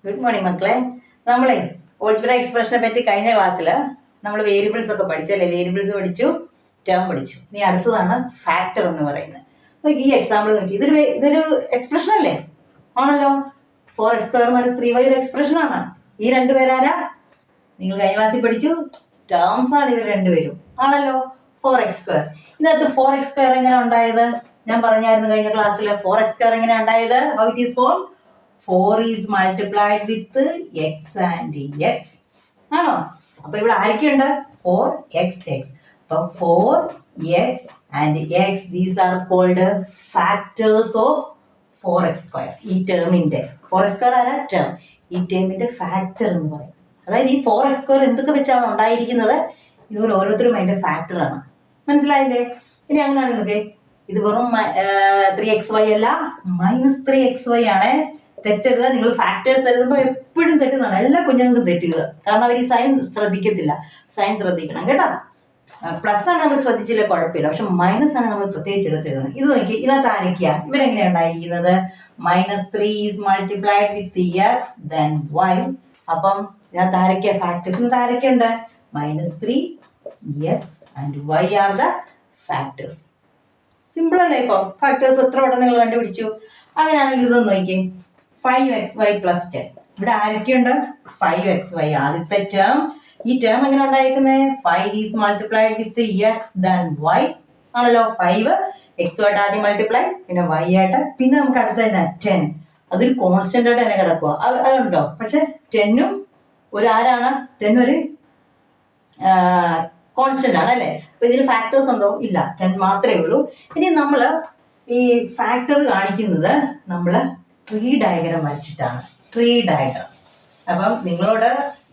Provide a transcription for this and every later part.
Good morning മക്കളെ. നമ്മളെ algebra എക്സ്പ്രഷനെ പറ്റി കഴിഞ്ഞ ക്ലാസ്സിൽ നമ്മൾ വേരിയബിൾസ് ഒക്കെ പഠിച്ചല്ലേ? വേരിയബിൾസ് പഠിച്ചു, ടേം പഠിച്ചു. ഇനി അടുത്തതാണ് ഫാക്ടർ എന്ന് പറയുന്നത്. ഈ എക്സാമ്പിൾ നോക്കി, ഇതൊരു എക്സ്പ്രഷൻ അല്ലേ? ആണല്ലോ. 4x² - 3y ഒരു എക്സ്പ്രഷൻ ആണ്. ഈ രണ്ടുപേരാരാ? നിങ്ങൾ കഴിഞ്ഞ ക്ലാസ്സിൽ പഠിച്ചു, ടേംസ് ആണ് ഇവർ രണ്ടുപേരും. ആണല്ലോ. 4x². ഇതിനകത്ത് 4x² എങ്ങനെ ഉണ്ടായത്? ഞാൻ പറഞ്ഞായിരുന്നു കഴിഞ്ഞ ക്ലാസ്സിൽ 4x² എങ്ങനെ ഉണ്ടായത്? How it is form? 4 is multiplied with x and x. ആണോ? അപ്പൊ ഇവിടെ ആരൊക്കെയുണ്ട്? 4x. അപ്പൊ 4x and x, these are called factors of 4x². ഈ ടേമിന്റെ 4x² ആരാ? ടേം. ഈ ടേമിന്റെ ഫാക്ടർ എന്ന് പറയും. അതായത് ഈ 4x² എന്തൊക്കെ വെച്ചാണ് ഉണ്ടായിരിക്കുന്നത്? ഇതുപോലെ ഓരോരുത്തരും അതിന്റെ ഫാക്ടറാണ്. മനസ്സിലായില്ലേ? ഇനി അങ്ങനെയാണെന്നൊക്കെ ഇത് വെറും 3xy അല്ല, -3xy ആണ്. തെറ്റരുത്. നിങ്ങൾ ഫാക്ടേഴ്സ് എഴുതുമ്പോൾ എപ്പോഴും തെറ്റുന്നതാണ്. എല്ലാ കുഞ്ഞുങ്ങൾക്കും തെറ്റുക. കാരണം അവർ ഈ സൈൻ ശ്രദ്ധിക്കത്തില്ല. സൈൻ ശ്രദ്ധിക്കണം കേട്ടോ. പ്ലസ് ആണ് നമ്മൾ ശ്രദ്ധിച്ചില്ല, കുഴപ്പമില്ല. പക്ഷെ മൈനസ് ആണ് നമ്മൾ പ്രത്യേകിച്ച് എടുത്തിരുന്നത്. ഇത് നോക്കി, ഇതിനകത്ത് ആരൊക്കെയാ? ഇവരെങ്ങനെയാണ് ഉണ്ടായിരിക്കുന്നത്? -3 is multiplied with x then y. അപ്പം ഇതിനകത്ത് ആരൊക്കെയാ ഫാക്ടേഴ്സ്? ഇതിനകത്ത് ആരൊക്കെയുണ്ട്? -3, x and y are the factors. Simple അല്ലേ? ഇപ്പം ഫാക്ടേഴ്സ് എത്ര വട്ടം നിങ്ങൾ കണ്ടുപിടിച്ചു? അങ്ങനെയാണെങ്കിൽ ഇതൊന്ന് നോക്കി, 5xy + 10. ഇവിടെ ആരൊക്കെയുണ്ട്? 5xy ആദ്യത്തെ ടേം. ഈ ടേം എങ്ങനെ ഉണ്ടായിരിക്കുന്നത്? 5 is multiplied with x then y. ആണല്ലോ. 5 x ആയിട്ട് ആദ്യം മൾട്ടിപ്ലൈ, പിന്നെ y ആയിട്ട്, പിന്നെ നമുക്ക് അടുത്ത തന്നെ 10. അതൊരു കോൺസ്റ്റന്റ് ആയിട്ട് തന്നെ കിടക്കുക. അതുണ്ടോ? പക്ഷെ 10ഉം ഒരു ആരാണ്? 10 ഒരു കോൺസ്റ്റന്റ് ആണ് അല്ലേ? അപ്പൊ ഇതിന് ഫാക്ടേഴ്സ് ഉണ്ടോ? ഇല്ല, 10 മാത്രമേ ഉള്ളൂ. ഇനി നമ്മൾ ഈ ഫാക്ടർ കാണിക്കുന്നത് നമ്മൾ ട്രീ ഡയഗ്രാം വരച്ചിട്ടാണ്. Tree diagram. അപ്പം നിങ്ങളോട്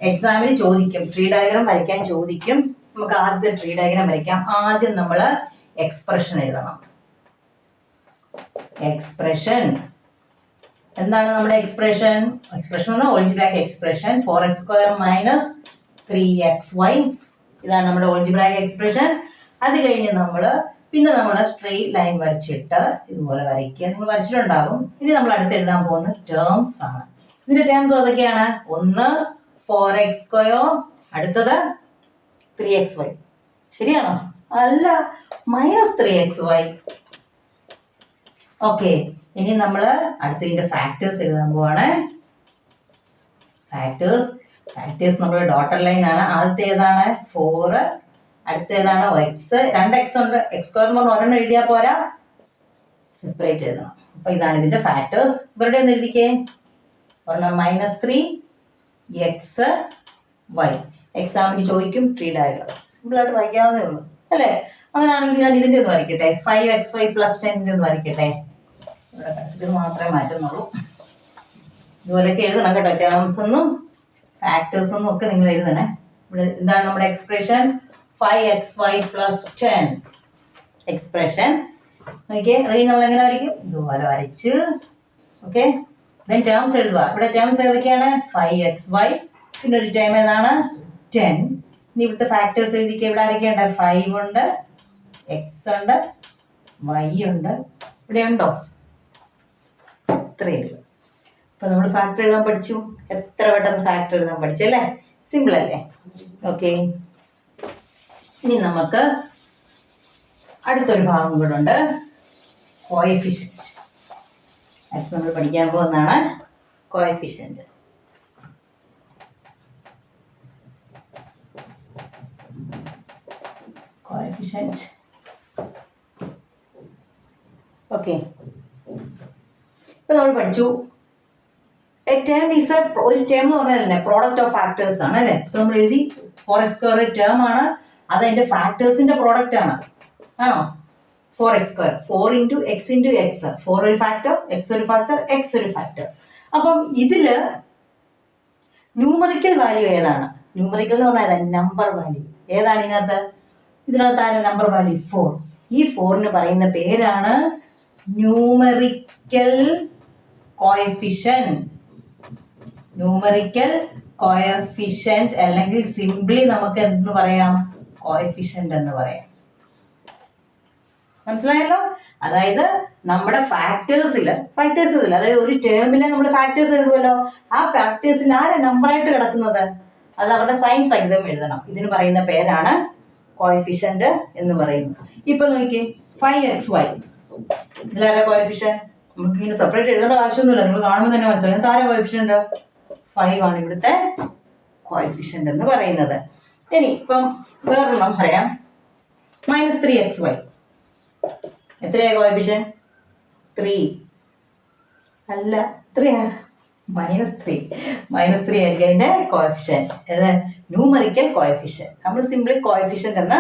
എക്സാമിന് ചോദിക്കും, ട്രീ ഡയഗ്രാം വരയ്ക്കാൻ ചോദിക്കും. നമുക്ക് ആദ്യത്തെ ട്രീ ഡയഗ്രാം വരയ്ക്കാം. ആദ്യം നമ്മൾ എക്സ്പ്രഷൻ എഴുതണം. എക്സ്പ്രഷൻ എന്താണ് നമ്മുടെ expression? Expression algebraic expression 4x² - 3xy. ഇതാണ് നമ്മുടെ ഓൾജിബ്രാക് എക്സ്പ്രഷൻ. അത് കഴിഞ്ഞ് പിന്നെ നമ്മൾ സ്ട്രെയിറ്റ് ലൈൻ വരച്ചിട്ട് ഇതുപോലെ വരയ്ക്കുക. നിങ്ങൾ വരച്ചിട്ടുണ്ടാകും. ഇനി നമ്മൾ അടുത്ത് എഴുതാൻ പോകുന്ന ടേംസ് ആണ്. ഇതിന്റെ ടേംസ് ഏതൊക്കെയാണ്? ഒന്ന് 4x², അടുത്തത് 3xy. ശരിയാണോ? അല്ല, -3xy. ഓക്കെ. ഇനി നമ്മൾ അടുത്തതിന്റെ ഫാക്ടേഴ്സ് എഴുതാൻ പോവാണ്. ഫാക്ടേഴ്സ് നമ്മൾ ഡോട്ടർ ലൈൻ ആണ്. ആദ്യത്തെ ഏതാണ്? 4. അടുത്ത ഏതാണ്? എക്സ്. 2x ഉണ്ട്. x² ഒരെണ്ണം എഴുതിയാൽ പോരാ, സെപ്പറേറ്റ് എഴുതണം. അപ്പൊ ഇതാണ് ഇതിന്റെ ഫാക്ടേഴ്സ്. ഇവരുടെ ഒന്ന് എഴുതിക്കേ. ഒരെണ്ണം -3 x y. എക്സാമിന് ചോദിക്കും ട്രീ ഡയഗ്രാം. സിമ്പിൾ ആയിട്ട് വരയ്ക്കാവുന്നേ ഉള്ളൂ അല്ലേ? അങ്ങനെയാണെങ്കിൽ ഞാൻ ഇതിന്റെ ഒന്ന് വരയ്ക്കട്ടെ. 5xy + 10 ഒന്ന് വരയ്ക്കട്ടെ. ഇവിടെ ഇത് മാത്രമേ മാറ്റുന്നുള്ളൂ. ഇതുപോലെയൊക്കെ എഴുതണം കേട്ടോ. ടേംസ് ഒന്നും ഫാക്ടേഴ്സ് ഒന്നും ഒക്കെ നിങ്ങൾ എഴുതണേ. ഇവിടെ എന്താണ് നമ്മുടെ എക്സ്പ്രഷൻ? 5xy + 10 expression. ഓക്കെ. അത് നമ്മൾ എങ്ങനെ വരയ്ക്കും? ഇതുപോലെ വരച്ച്. ഓക്കെ. ദെൻ ടേംസ് എഴുതുക. ഇവിടെ ടേംസ് ഏതൊക്കെയാണ്? 5xy, പിന്നെ ഒരു ടേം ഏതാണ്? 10. ഇനി ഇവിടുത്തെ ഫാക്ടേഴ്സ് എഴുതിക്കുക. ഇവിടെ ആരൊക്കെയുണ്ട്? 5 ഉണ്ട്, x ഉണ്ട്, y ഉണ്ട്. ഇവിടെ ഉണ്ടോ? ഇത്രയേ ഉള്ളൂ. അപ്പൊ നമ്മൾ ഫാക്ടർ എഴുതാൻ പഠിച്ചു. എത്ര പെട്ടെന്ന് ഫാക്ടർ എഴുതാൻ പഠിച്ചു അല്ലേ? സിമ്പിൾ അല്ലേ? ഓക്കെ. ഇനി നമുക്ക് അടുത്തൊരു ഭാഗം കൂടെ ഉണ്ട്, കോഎഫിഷ്യന്റ്. അടുത്ത് നമ്മൾ പഠിക്കാൻ പോകുന്നതാണ് കോഎഫിഷ്യന്റ്. കോഎഫിഷ്യന്റ്. ഓക്കെ. ഇപ്പൊ നമ്മൾ പഠിച്ചു ഒരു ടേം എന്ന് പറഞ്ഞാൽ തന്നെ പ്രോഡക്റ്റ് ഓഫ് ഫാക്ടേഴ്സ് ആണ് അല്ലേ? ഇപ്പൊ നമ്മൾ എഴുതി 4x² ടേം ആണ്. അത് അതിന്റെ ഫാക്ടേഴ്സിന്റെ പ്രോഡക്റ്റ് ആണ്. ആണോ? 4x², 4 × x × x. 4 ഒരു ഫാക്ടർ, x ഒരു ഫാക്ടർ, x ഒരു ഫാക്ടർ. അപ്പം ഇതില് ന്യൂമറിക്കൽ വാല്യൂ ഏതാണ്? ന്യൂമറിക്കൽ എന്ന് പറഞ്ഞാൽ നമ്പർ വാല്യൂ ഏതാണ് ഇതിനകത്ത് ആരും നമ്പർ വാല്യൂ 4. ഈ 4ന് പറയുന്ന പേരാണ് ന്യൂമറിക്കൽ കോഎഫിഷ്യന്റ്. ന്യൂമറിക്കൽ കോഎഫിഷ്യന്റ് അല്ലെങ്കിൽ സിംപ്ലി നമുക്ക് എന്തെന്ന് പറയാം? കോഎഫിഷ്യന്റ് എന്ന് പറയാം. മനസ്സിലായല്ലോ? അതായത് നമ്മുടെ ഫാക്ടേഴ്സിൽ അതായത് ഒരു ടേമിലെ നമ്മൾ ഫാക്ടേഴ്സ് എഴുതുമല്ലോ, ആ ഫാക്ടേഴ്സിൽ ആരാ നമ്പറായിട്ട് കിടക്കുന്നത്, അത് അവരുടെ സൈൻ സഹിതം എഴുതണം. ഇതിന് പറയുന്ന പേരാണ് കോഎഫിഷ്യന്റ് എന്ന് പറയുന്നത്. ഇപ്പൊ നോക്കിയേ 5xy, ഇതിലാരാ കോഎഫിഷ്യന്റ്? നമുക്ക് ഇങ്ങനെ സെപ്പറേറ്റ് എഴുതേണ്ട ആവശ്യമൊന്നുമില്ല, നിങ്ങൾ കാണുമ്പോൾ തന്നെ മനസ്സിലാവും താര കോഎഫിഷ്യന്റ് 5 ആണ് ഇവിടുത്തെ കോഎഫിഷ്യന്റ് എന്ന് പറയുന്നത്. ഇനി ഇപ്പം വേറൊരെണ്ണം പറയാം, -3xy. എത്രയാ കോഎഫിഷ്യന്റ്? 3 അല്ല, 3 -3 ആയിരിക്കും അതിന്റെ കോഎഫിഷ്യന്റ്, ന്യൂമറിക്കൽ കോഎഫിഷ്യന്റ്. നമ്മൾ സിംപ്ലി കോഎഫിഷ്യന്റ് എന്ന്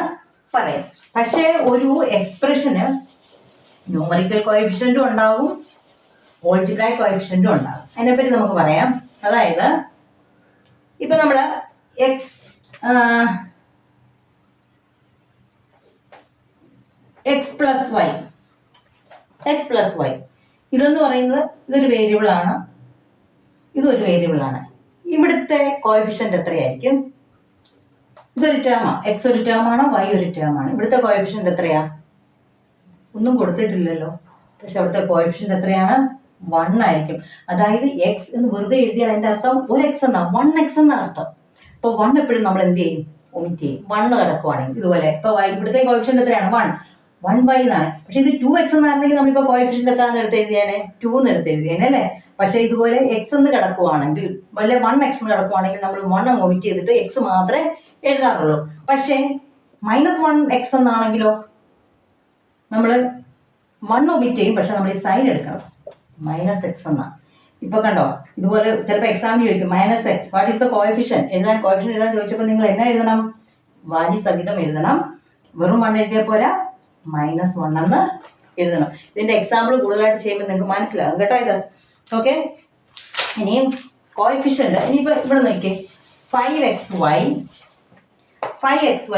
പറയും. പക്ഷേ ഒരു എക്സ്പ്രഷന് ന്യൂമറിക്കൽ കോഎഫിഷ്യന്റും ഉണ്ടാകും, ഓൾജിബ്രായിക് കോഎഫിഷ്യന്റും ഉണ്ടാകും. അതിനെപ്പറ്റി നമുക്ക് പറയാം. അതായത് ഇപ്പൊ നമ്മള് എക്സ് പ്ലസ് വൈ ഇതെന്ന് പറയുന്നത് ഇതൊരു വേരിയബിൾ ആണ്, ഇതൊരു വേരിയബിൾ ആണ്. ഇവിടുത്തെ കോഎഫിഷ്യന്റ് എത്രയായിരിക്കും? ഇതൊരു ടേമാണ്, എക്സ് ഒരു ടേമാണ്, വൈ ഒരു ടേമാണ്. ഇവിടുത്തെ കോഎഫിഷ്യന്റ് എത്രയാ? ഒന്നും കൊടുത്തിട്ടില്ലല്ലോ, പക്ഷെ അവിടുത്തെ കോഎഫിഷ്യന്റ് എത്രയാണ്? 1 ആയിരിക്കും. അതായത് എക്സ് എന്ന് വെറുതെ എഴുതിയാൽ അതിന്റെ അർത്ഥം ഒരു എക്സ് എന്നാ, 1x എന്ന അർത്ഥം. അപ്പൊ 1 എപ്പോഴും നമ്മൾ എന്ത് ചെയ്യും? ഒമിറ്റ് ചെയ്യും. 1 കിടക്കുവാണെങ്കിൽ ഇതുപോലെ ഇപ്പൊ ഇവിടുത്തെ കോഎഫിഷ്യന്റ് എത്രയാണ്? 1 എന്നാണ്. പക്ഷെ ഇത് 2x എന്നായിരുന്നെങ്കിൽ നമ്മളിപ്പോ കോഎഫിഷ്യന്റ് എത്രയാണെന്ന് എടുത്ത് എഴുതിയാനെ? 2 എന്ന് എടുത്ത് എഴുതിയാനെ അല്ലേ? പക്ഷെ ഇതുപോലെ എക്സ് എന്ന് കിടക്കുവാണെങ്കിൽ, വല്ല 1x എന്ന് കിടക്കുവാണെങ്കിൽ നമ്മൾ 1 ഒമിറ്റ് ചെയ്തിട്ട് എക്സ് മാത്രമേ എഴുതാറുള്ളൂ. പക്ഷേ -1x എന്നാണെങ്കിലോ നമ്മൾ 1 ഒമിറ്റ് ചെയ്യും, പക്ഷെ നമ്മൾ ഈ സൈൻ എടുക്കണം, -x എന്നാണ്. ഇപ്പൊ കണ്ടോ, ഇതുപോലെ ചിലപ്പോൾ എക്സാമിന് ചോദിക്കും -x what is the coefficient coefficient എഴുതാൻ ചോദിച്ചപ്പോൾ നിങ്ങൾ എന്നാ എഴുതണം? വാല്യൂ സഹിതം എഴുതണം. വെറും 1 എഴുതിയാൽ പോരാ, -1 എന്ന് എഴുതണം. ഇതിന്റെ എക്സാമ്പിൾ കൂടുതലായിട്ട് ചെയ്യുമ്പോൾ നിങ്ങൾക്ക് മനസ്സിലാകും കേട്ടോ ഇത്. ഓക്കെ, ഇനിയും കോഎഫിഷ്യന്റ് ഇനിയിപ്പോ ഇവിടെ നോക്കിയേ, 5xy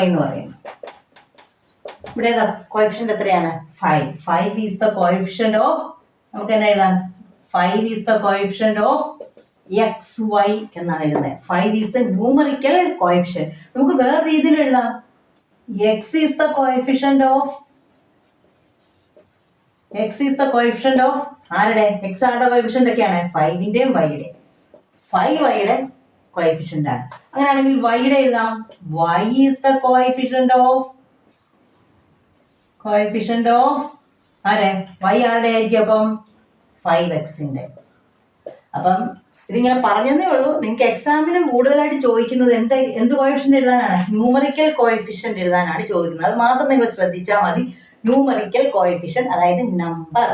എന്ന് പറയുന്നത് ഇവിടെ ഏതാ കോഎഫിഷ്യന്റ് എത്രയാണ്? 5 ഈസ് ദ കോഎഫിഷ്യന്റ് ഓഫ്, നമുക്ക് എന്നാ എഴുതാം? 5 is the coefficient of xy എന്നാണ് എഴുതുന്നത്. 5 ഈസ് ദ ന്യൂമറിക്കൽ കോഎഫിഷ്യന്റ്. നമുക്ക് വേറെ രീതിയിൽ എഴുതാം, x is the coefficient of ആരുടെ? x ആരുടെ കോഎഫിഷ്യന്റ് ഒക്കെയാണ്? 5ന്റെയും y-യുടെയും. 5 y-യുടെ കോഎഫിഷ്യന്റ് ആണ്. അങ്ങനെയാണെങ്കിൽ y-യുടെ എഴുതാം, y is the coefficient of ആരെ? y ആരുടെ ആയിരിക്കും? അപ്പം 5x-ന്റെ. അപ്പം ഇതിങ്ങനെ പറഞ്ഞതേ ഉള്ളൂ. നിങ്ങൾക്ക് എക്സാമിന് കൂടുതലായിട്ട് ചോദിക്കുന്നത് എന്ത് കോഎഫിഷ്യന്റ് എഴുതാനാണ്? ന്യൂമറിക്കൽ കോഎഫിഷ്യന്റ് എഴുതാനാണ് ചോദിക്കുന്നത്. അത് മാത്രം നിങ്ങൾ ശ്രദ്ധിച്ചാൽ മതി. ന്യൂമറിക്കൽ കോഎഫിഷ്യന്റ് അതായത് നമ്പർ.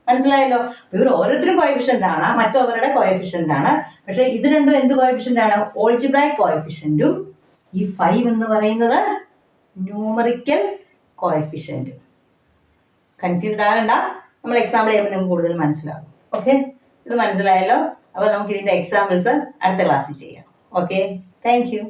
മനസ്സിലായല്ലോ? ഇവർ ഓരോരുത്തരും കോഎഫിഷ്യന്റ് ആണ്, മറ്റവരുടെ കോഎഫിഷ്യന്റ് ആണ്. പക്ഷെ ഇത് രണ്ടും എന്ത് കോഎഫിഷ്യന്റ് ആണ്? ഓൾജിബ്രായിക് കോഎഫിഷ്യന്റും ഈ 5 എന്ന് പറയുന്നത് ന്യൂമറിക്കൽ കോഎഫിഷ്യന്റ്. കൺഫ്യൂസ്ഡ് ആകണ്ട, നമ്മൾ എക്സാമ്പിൾ ചെയ്യുമ്പോൾ നിങ്ങൾക്ക് കൂടുതൽ മനസ്സിലാകും. ഓക്കെ, ഇത് മനസ്സിലായല്ലോ? അപ്പോൾ നമുക്ക് ഇതിന്റെ എക്സാമ്പിൾസ് അടുത്ത ക്ലാസ്സിൽ ചെയ്യാം. Okay, thank you.